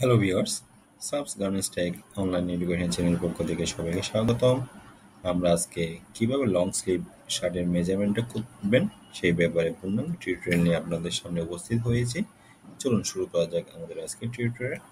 Hello viewers, সাবস garments tech online education channel পক্ষ থেকে সবাইকে স্বাগতম। আমরা আজকে কিভাবে লং স্লিভ শার্টের মেজারমেন্টটা করবেন সেই ব্যাপারে পূর্ণাঙ্গ টিউটোরিয়াল নিয়ে আপনাদের সামনে উপস্থিত হয়েছি। চলুন শুরু করা যাক আমাদের আজকের টিউটোরিয়াল।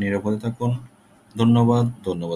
নিরাপদে থাকুন। ধন্যবাদ।